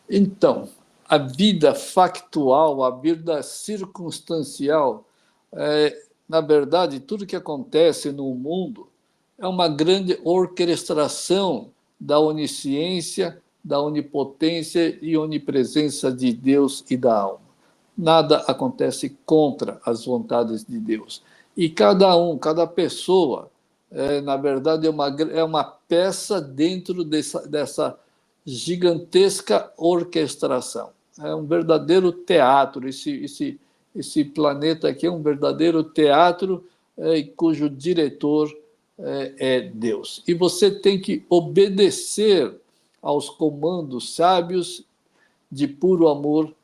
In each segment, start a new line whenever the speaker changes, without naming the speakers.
Então, a vida factual, a vida circunstancial, na verdade, tudo que acontece no mundo é uma grande orquestração da onisciência, da onipotência e onipresença de Deus e da alma. Nada acontece contra as vontades de Deus. E cada pessoa, na verdade, é uma peça dentro dessa gigantesca orquestração. É um verdadeiro teatro. Esse planeta aqui é um verdadeiro teatro cujo diretor é Deus. E você tem que obedecer aos comandos sábios de puro amor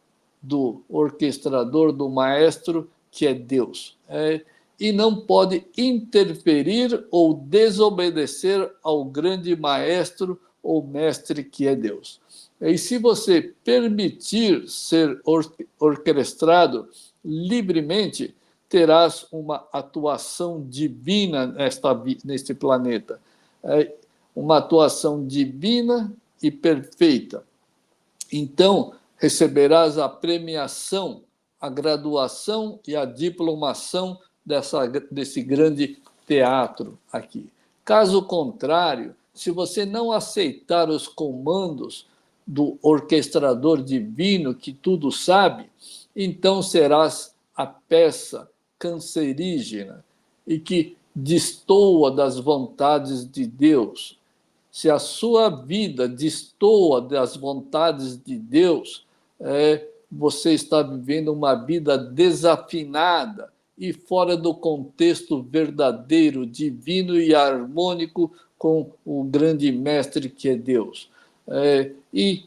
do orquestrador, do maestro, que é Deus. E não pode interferir ou desobedecer ao grande maestro ou mestre que é Deus. E se você permitir ser orquestrado livremente, terás uma atuação divina neste planeta. Uma atuação divina e perfeita. Então, receberás a premiação, a graduação e a diplomação desse grande teatro aqui. Caso contrário, se você não aceitar os comandos do orquestrador divino que tudo sabe, então serás a peça cancerígena e que destoa das vontades de Deus. Se a sua vida destoa das vontades de Deus, você está vivendo uma vida desafinada e fora do contexto verdadeiro, divino e harmônico com o grande mestre que é Deus. E,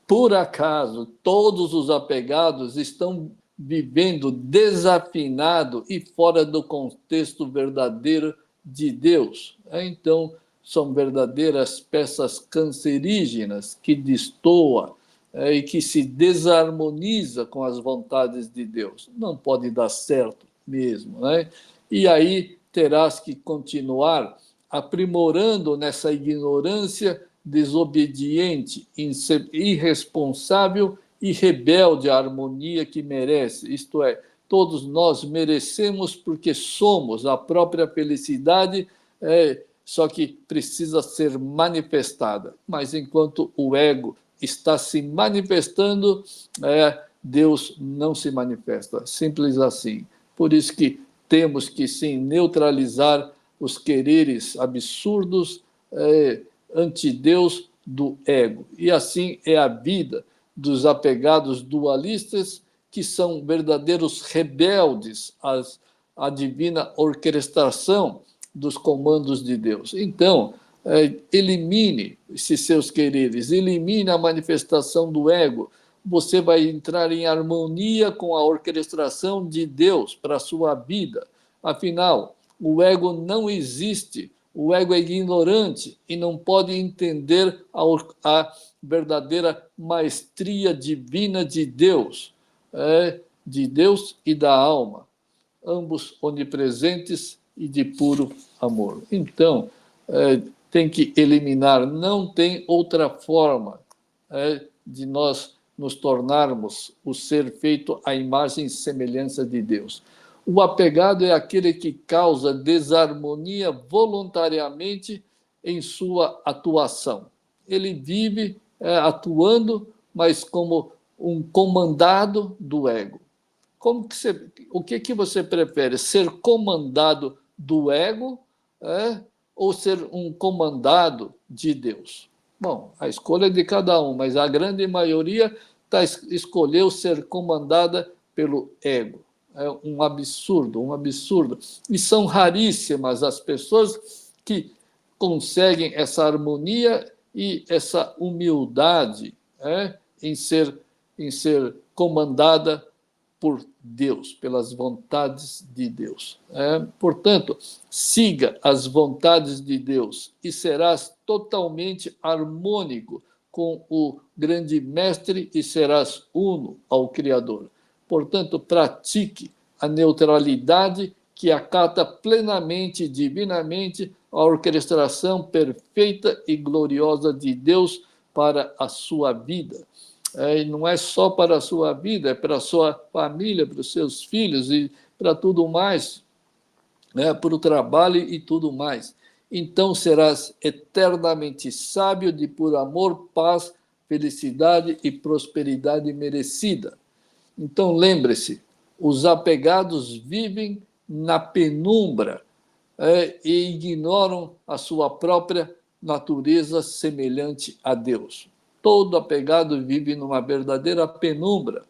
por acaso, todos os apegados estão vivendo desafinado e fora do contexto verdadeiro de Deus. Então, são verdadeiras peças cancerígenas que destoam e que se desarmoniza com as vontades de Deus. Não pode dar certo mesmo. E aí terás que continuar aprimorando nessa ignorância desobediente, irresponsável e rebelde à harmonia que merece. Isto é, todos nós merecemos porque somos a própria felicidade, só que precisa ser manifestada. Mas enquanto o ego está se manifestando, Deus não se manifesta. Simples assim. Por isso que temos que, sim, neutralizar os quereres absurdos anti-Deus do ego. E assim é a vida dos apegados dualistas, que são verdadeiros rebeldes à divina orquestração dos comandos de Deus. Então, elimine esses seus quereres, elimine a manifestação do ego. Você vai entrar em harmonia com a orquestração de Deus para a sua vida. Afinal, o ego não existe. O ego é ignorante e não pode entender a verdadeira maestria divina de Deus e da alma, ambos onipresentes e de puro amor. Então, tem que eliminar, não tem outra forma de nós nos tornarmos o ser feito à imagem e semelhança de Deus. O apegado é aquele que causa desarmonia voluntariamente em sua atuação. Ele vive atuando, mas como um comandado do ego. O que você prefere? Ser comandado do ego ou ser um comandado de Deus? Bom, a escolha é de cada um, mas a grande maioria escolheu ser comandada pelo ego. É um absurdo, um absurdo. E são raríssimas as pessoas que conseguem essa harmonia e essa humildade em ser comandada por Deus, pelas vontades de Deus. Portanto, siga as vontades de Deus e serás totalmente harmônico com o grande mestre e serás uno ao Criador. Portanto, pratique a neutralidade que acata plenamente e divinamente a orquestração perfeita e gloriosa de Deus para a sua vida. E não é só para a sua vida, é para a sua família, para os seus filhos e para tudo mais, né? Para o trabalho e tudo mais. Então serás eternamente sábio de puro amor, paz, felicidade e prosperidade merecida. Então lembre-se, os apegados vivem na penumbra e ignoram a sua própria natureza semelhante a Deus. Todo apegado vive numa verdadeira penumbra,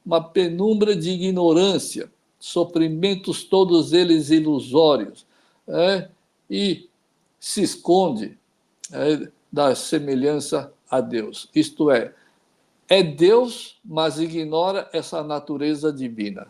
uma penumbra de ignorância, sofrimentos todos eles ilusórios, e se esconde da semelhança a Deus. Isto é Deus, mas ignora essa natureza divina.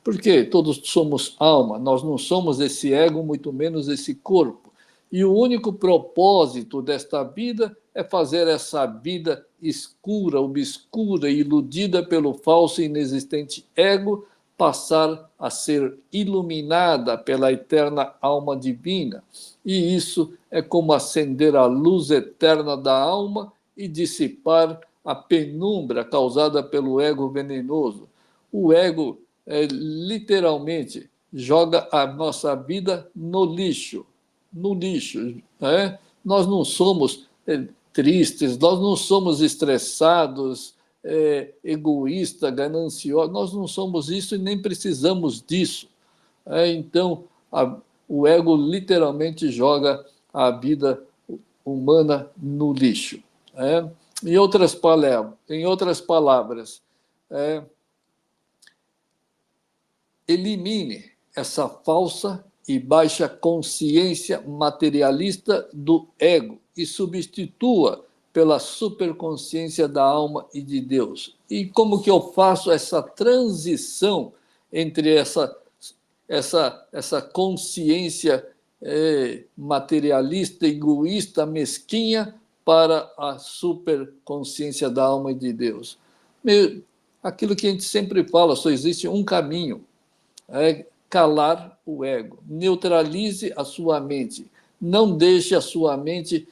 Porque todos somos alma, nós não somos esse ego, muito menos esse corpo. E o único propósito desta vida é fazer essa vida escura, obscura, iludida pelo falso e inexistente ego, passar a ser iluminada pela eterna alma divina. E isso é como acender a luz eterna da alma e dissipar a penumbra causada pelo ego venenoso. O ego literalmente joga a nossa vida no lixo. No lixo. Nós não somos tristes, nós não somos estressados, egoístas, gananciosos, nós não somos isso e nem precisamos disso. Então, o ego literalmente joga a vida humana no lixo. Em outras palavras, elimine essa falsa e baixa consciência materialista do ego e substitua pela superconsciência da alma e de Deus. E como que eu faço essa transição entre essa consciência materialista, egoísta, mesquinha, para a superconsciência da alma e de Deus? Aquilo que a gente sempre fala, só existe um caminho, calar o ego. Neutralize a sua mente. Não deixe a sua mente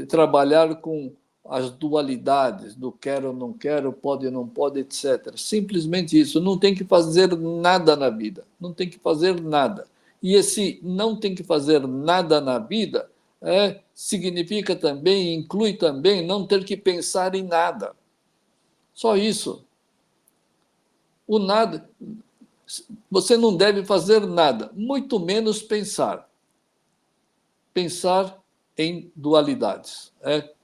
trabalhar com as dualidades do quero, não quero, pode, não pode, etc. Simplesmente isso. Não tem que fazer nada na vida. Não tem que fazer nada. E esse não tem que fazer nada na vida significa também, inclui também não ter que pensar em nada. Só isso. O nada. Você não deve fazer nada, muito menos pensar. Pensar em dualidades,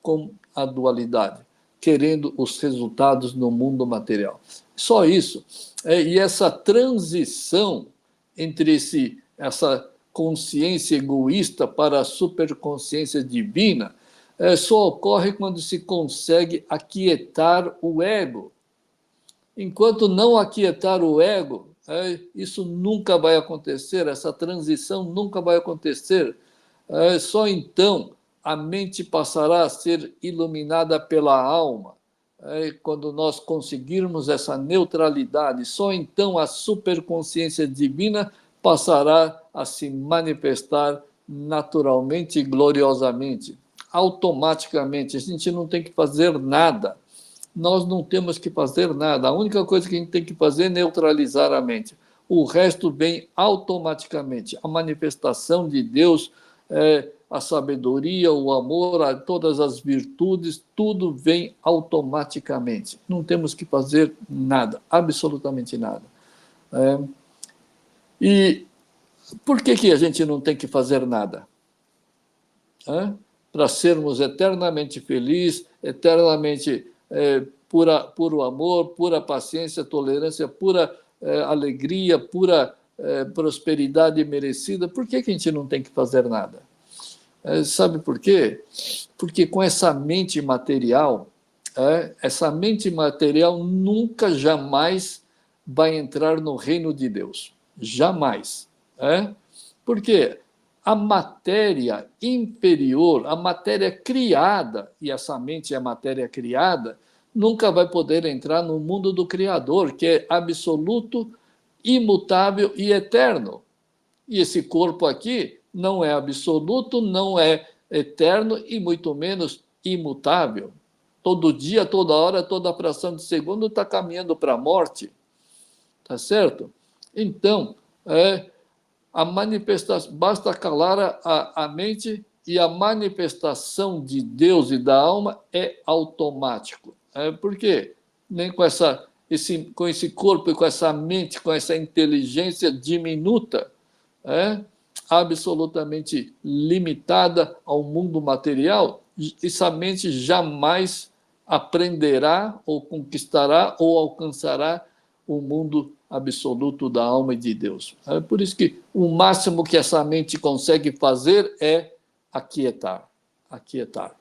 com a dualidade, querendo os resultados no mundo material. Só isso. E essa transição entre essa consciência egoísta para a superconsciência divina só ocorre quando se consegue aquietar o ego. Enquanto não aquietar o ego, isso nunca vai acontecer, essa transição nunca vai acontecer. Só então a mente passará a ser iluminada pela alma. Quando nós conseguirmos essa neutralidade, só então a superconsciência divina passará a se manifestar naturalmente e gloriosamente, automaticamente. A gente não tem que fazer nada. Nós não temos que fazer nada. A única coisa que a gente tem que fazer é neutralizar a mente. O resto vem automaticamente. A manifestação de Deus, a sabedoria, o amor, todas as virtudes, tudo vem automaticamente. Não temos que fazer nada, absolutamente nada. E por que a gente não tem que fazer nada? Para sermos eternamente felizes, eternamente puro amor, pura paciência, tolerância, pura alegria, pura prosperidade merecida. Por que a gente não tem que fazer nada? Sabe por quê? Porque com essa mente material, essa mente material nunca, jamais vai entrar no reino de Deus. Jamais. Por quê? A matéria inferior, a matéria criada, e essa mente é a matéria criada, nunca vai poder entrar no mundo do Criador, que é absoluto, imutável e eterno. E esse corpo aqui não é absoluto, não é eterno e muito menos imutável. Todo dia, toda hora, toda fração de segundo está caminhando para a morte. Tá certo? Então, a manifestação, basta calar a mente e a manifestação de Deus e da alma é automático. Por quê? Nem com com esse corpo e com essa mente, com essa inteligência diminuta, absolutamente limitada ao mundo material, essa mente jamais aprenderá ou conquistará ou alcançará o mundo absoluto da alma e de Deus. É por isso que o máximo que essa mente consegue fazer é aquietar. Aquietar.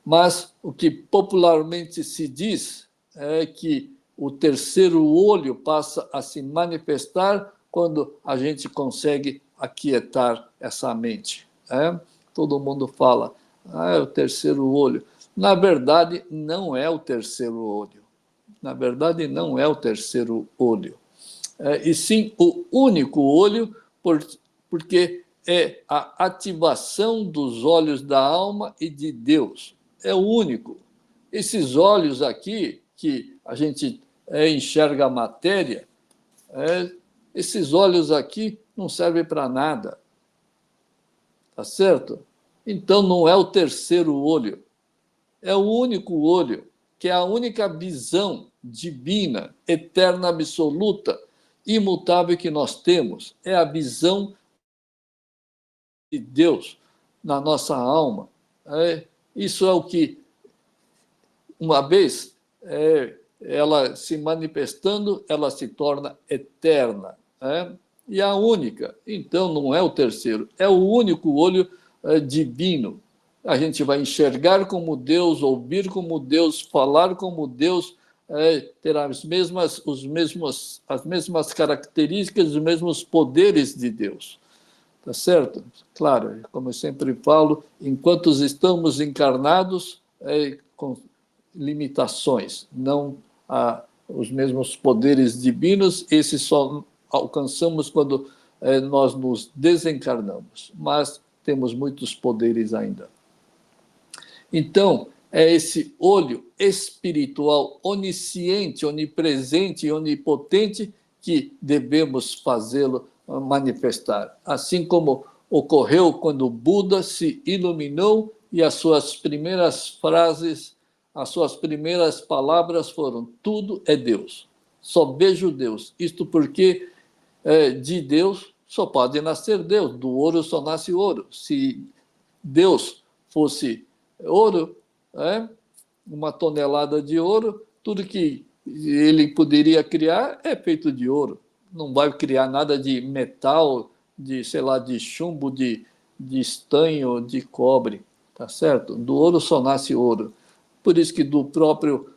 Mas o que popularmente se diz é que o terceiro olho passa a se manifestar quando a gente consegue aquietar essa mente. Todo mundo fala, é o terceiro olho. Na verdade, não é o terceiro olho. Na verdade, não é o terceiro olho. E sim o único olho, porque é a ativação dos olhos da alma e de Deus. É o único. Esses olhos aqui, que a gente enxerga a matéria, esses olhos aqui não servem para nada. Tá certo? Então, não é o terceiro olho. É o único olho, que é a única visão divina, eterna, absoluta, imutável que nós temos. É a visão de Deus na nossa alma. Isso é o que, uma vez ela se manifestando, ela se torna eterna. E a única. Então, não é o terceiro, é o único olho divino. A gente vai enxergar como Deus, ouvir como Deus, falar como Deus, ter as mesmas características, os mesmos poderes de Deus. Tá certo? Claro, como eu sempre falo, enquanto estamos encarnados, com limitações, não os mesmos poderes divinos, esses só alcançamos quando nós nos desencarnamos, mas temos muitos poderes ainda. Então, é esse olho espiritual onisciente, onipresente e onipotente que devemos fazê-lo manifestar. Assim como ocorreu quando Buda se iluminou e as suas primeiras frases, as suas primeiras palavras foram: tudo é Deus, só vejo Deus. Isto porque de Deus só pode nascer Deus, do ouro só nasce ouro. Se Deus fosse ouro, uma tonelada de ouro, tudo que ele poderia criar é feito de ouro. Não vai criar nada de metal, de, sei lá, de chumbo, de estanho, de cobre, tá certo? Do ouro só nasce ouro. Por isso que do próprio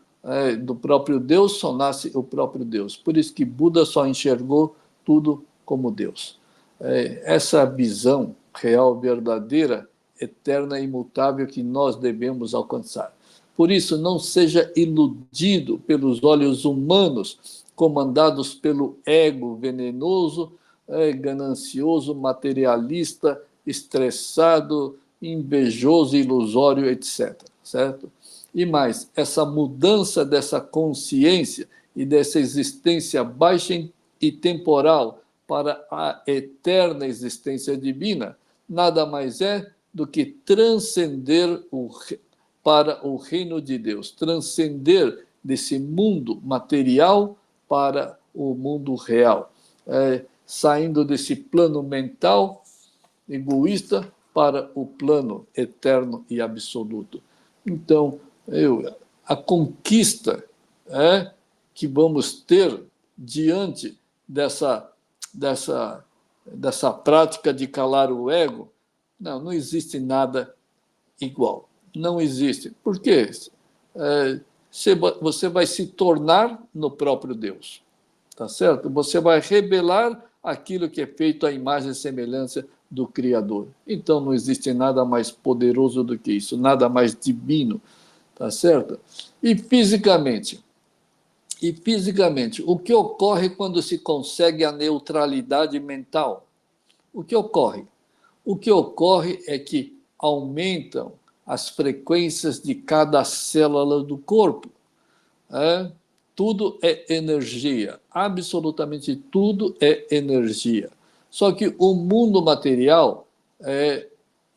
Deus só nasce o próprio Deus. Por isso que Buda só enxergou tudo como Deus. Essa visão real, verdadeira, eterna e imutável que nós devemos alcançar. Por isso, não seja iludido pelos olhos humanos, comandados pelo ego venenoso, ganancioso, materialista, estressado, invejoso, ilusório, etc. Certo? E mais, essa mudança dessa consciência e dessa existência baixa e temporal para a eterna existência divina, nada mais é do que transcender para o reino de Deus, transcender desse mundo material para o mundo real, saindo desse plano mental egoísta para o plano eterno e absoluto. Então, a conquista que vamos ter diante dessa prática de calar o ego, não existe nada igual. Não existe. Por quê? Você vai se tornar no próprio Deus. Tá certo? Você vai revelar aquilo que é feito à imagem e semelhança do Criador. Então não existe nada mais poderoso do que isso, nada mais divino. Tá certo? E fisicamente, o que ocorre quando se consegue a neutralidade mental? O que ocorre? O que ocorre é que aumentam as frequências de cada célula do corpo. Tudo é energia, absolutamente tudo é energia. Só que o mundo material,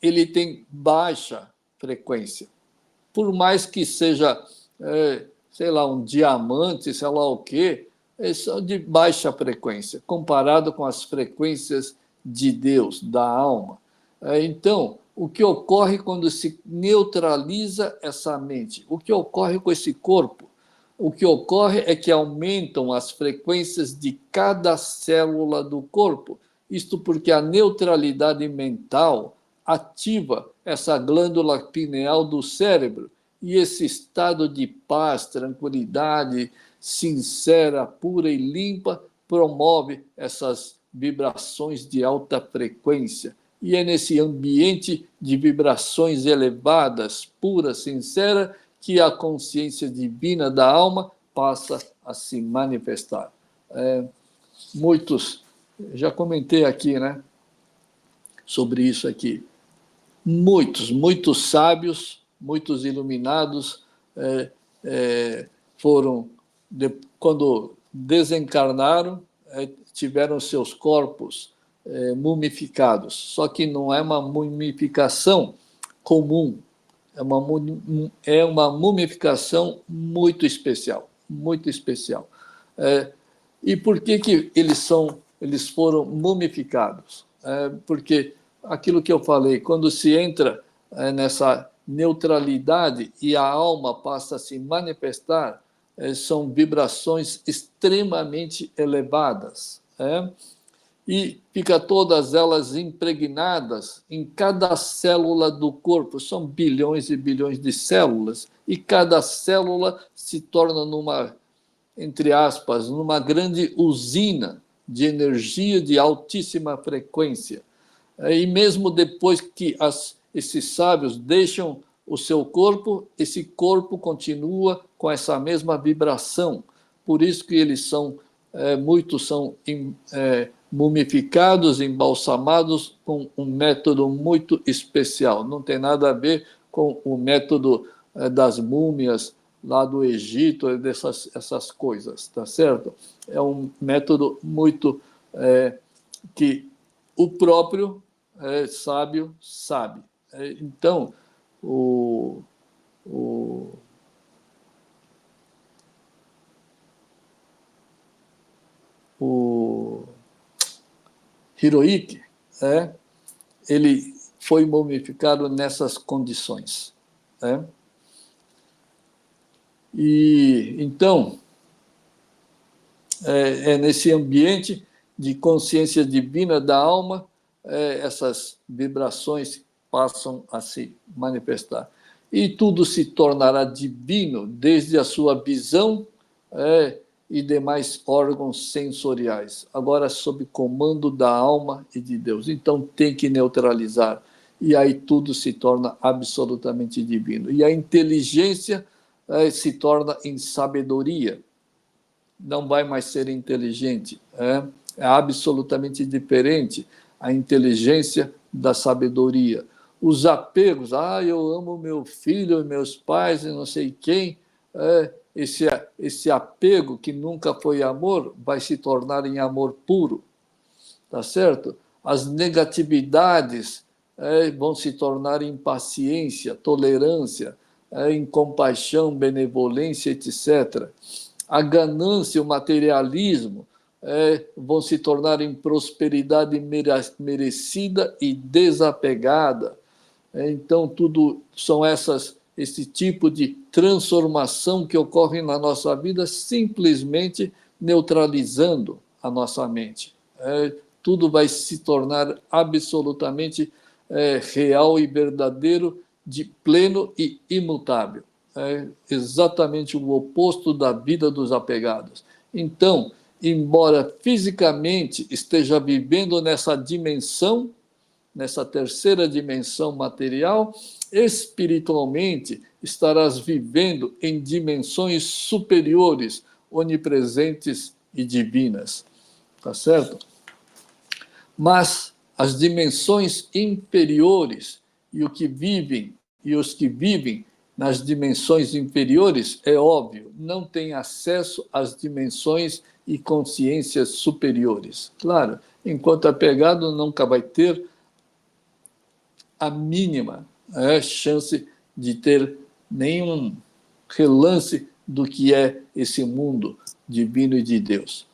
ele tem baixa frequência. Por mais que seja, sei lá, um diamante, sei lá o quê, é só de baixa frequência, comparado com as frequências de Deus, da alma. Então, o que ocorre quando se neutraliza essa mente? O que ocorre com esse corpo? O que ocorre é que aumentam as frequências de cada célula do corpo. Isto porque a neutralidade mental ativa essa glândula pineal do cérebro e esse estado de paz, tranquilidade, sincera, pura e limpa, promove essas vibrações de alta frequência. E é nesse ambiente de vibrações elevadas, pura, sincera, que a consciência divina da alma passa a se manifestar. Muitos, já comentei aqui, né, sobre isso aqui. Muitos sábios, muitos iluminados foram, quando desencarnaram, tiveram seus corpos mumificados. Só que não é uma mumificação comum, é uma mumificação muito especial, muito especial. E por que eles foram mumificados? Porque aquilo que eu falei, quando se entra nessa neutralidade e a alma passa a se manifestar, são vibrações extremamente elevadas. E fica todas elas impregnadas em cada célula do corpo. São bilhões e bilhões de células, e cada célula se torna entre aspas, numa grande usina de energia de altíssima frequência. E mesmo depois que esses sábios deixam o seu corpo, esse corpo continua com essa mesma vibração. Por isso que muitos são mumificados, embalsamados com um método muito especial. Não tem nada a ver com o método das múmias lá do Egito, essas coisas, tá certo? É um método muito que o próprio sábio sabe. Então, o Hirohiki, ele foi mumificado nessas condições. E então, nesse ambiente de consciência divina da alma, essas vibrações passam a se manifestar. E tudo se tornará divino, desde a sua visão e demais órgãos sensoriais, agora sob comando da alma e de Deus. Então tem que neutralizar, e aí tudo se torna absolutamente divino. E a inteligência se torna em sabedoria, não vai mais ser inteligente, é absolutamente diferente a inteligência da sabedoria. Os apegos, eu amo meu filho, meus pais e não sei quem, esse apego que nunca foi amor vai se tornar em amor puro, tá certo? As negatividades vão se tornar em paciência, tolerância, em compaixão, benevolência, etc. A ganância, o materialismo vão se tornar em prosperidade merecida e desapegada. Então, tudo são esse tipo de transformação que ocorre na nossa vida, simplesmente neutralizando a nossa mente. Tudo vai se tornar absolutamente real e verdadeiro, de pleno e imutável. É exatamente o oposto da vida dos apegados. Então, embora fisicamente esteja vivendo nessa dimensão, nessa terceira dimensão material, espiritualmente estarás vivendo em dimensões superiores, onipresentes e divinas. Tá certo? Mas as dimensões inferiores e os que vivem nas dimensões inferiores, é óbvio, não têm acesso às dimensões e consciências superiores. Claro, enquanto apegado, nunca vai ter a mínima chance de ter nenhum relance do que é esse mundo divino e de Deus.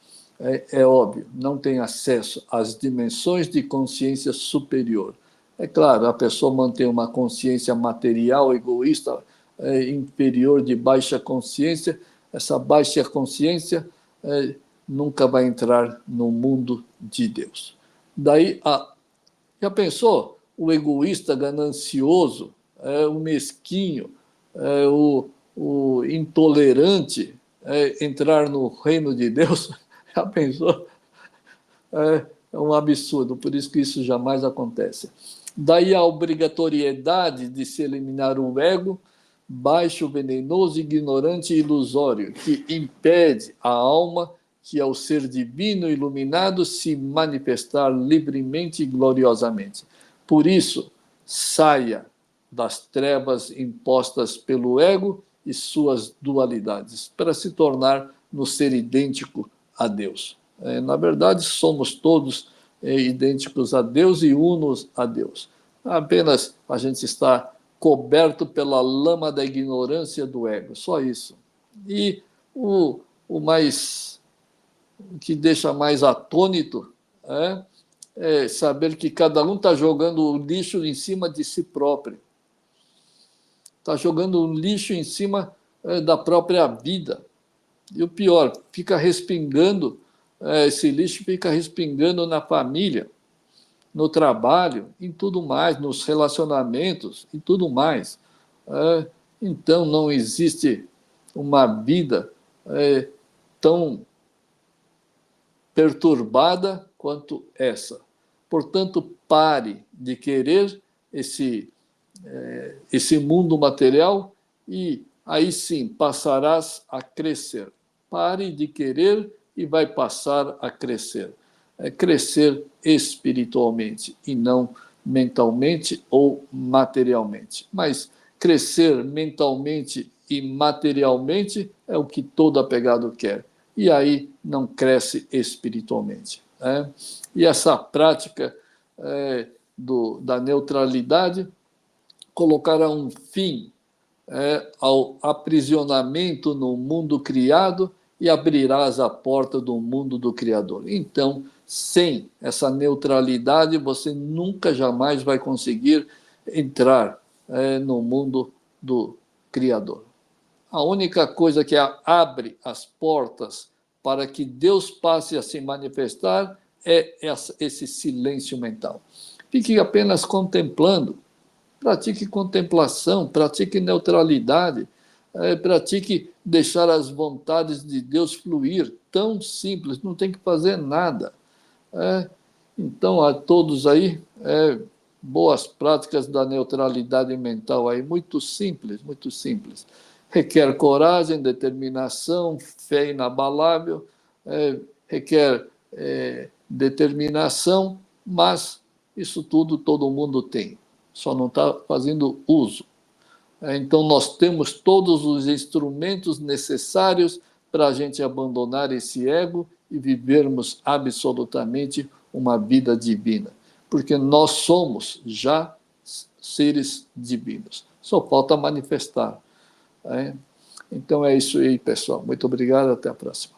É óbvio, não tem acesso às dimensões de consciência superior. É claro, a pessoa mantém uma consciência material, egoísta, inferior, de baixa consciência. Essa baixa consciência nunca vai entrar no mundo de Deus. Daí, já pensou? O egoísta ganancioso, o mesquinho, o intolerante entrar no reino de Deus? Já pensou? É um absurdo, por isso que isso jamais acontece. Daí a obrigatoriedade de se eliminar o ego, baixo, venenoso, ignorante e ilusório, que impede a alma, que é o ser divino iluminado, se manifestar livremente e gloriosamente. Por isso, saia das trevas impostas pelo ego e suas dualidades, para se tornar no ser idêntico a Deus. Na verdade, somos todos idênticos a Deus e unos a Deus. Apenas a gente está coberto pela lama da ignorância do ego, só isso. E o que deixa mais atônito é saber que cada um está jogando o lixo em cima de si próprio. Está jogando o lixo em cima da própria vida. E o pior, fica respingando, esse lixo fica respingando na família, no trabalho, em tudo mais, nos relacionamentos, em tudo mais. Então, não existe uma vida tão perturbada quanto essa. Portanto, pare de querer esse mundo material e aí sim passarás a crescer. Pare de querer e vai passar a crescer. Crescer espiritualmente e não mentalmente ou materialmente. Mas crescer mentalmente e materialmente é o que todo apegado quer. E aí não cresce espiritualmente. E essa prática da neutralidade colocará um fim ao aprisionamento no mundo criado e abrirás a porta do mundo do Criador. Então, sem essa neutralidade, você nunca, jamais vai conseguir entrar no mundo do Criador. A única coisa que abre as portas para que Deus passe a se manifestar é esse silêncio mental. Fique apenas contemplando. Pratique contemplação, pratique neutralidade, pratique deixar as vontades de Deus fluir. Tão simples, não tem que fazer nada. Então, a todos aí, boas práticas da neutralidade mental aí, muito simples, muito simples. Requer coragem, determinação, fé inabalável, requer determinação, mas isso tudo todo mundo tem, só não está fazendo uso. Então, nós temos todos os instrumentos necessários para a gente abandonar esse ego e vivermos absolutamente uma vida divina, porque nós somos já seres divinos, só falta manifestar. Então é isso aí, pessoal. Muito obrigado, até a próxima.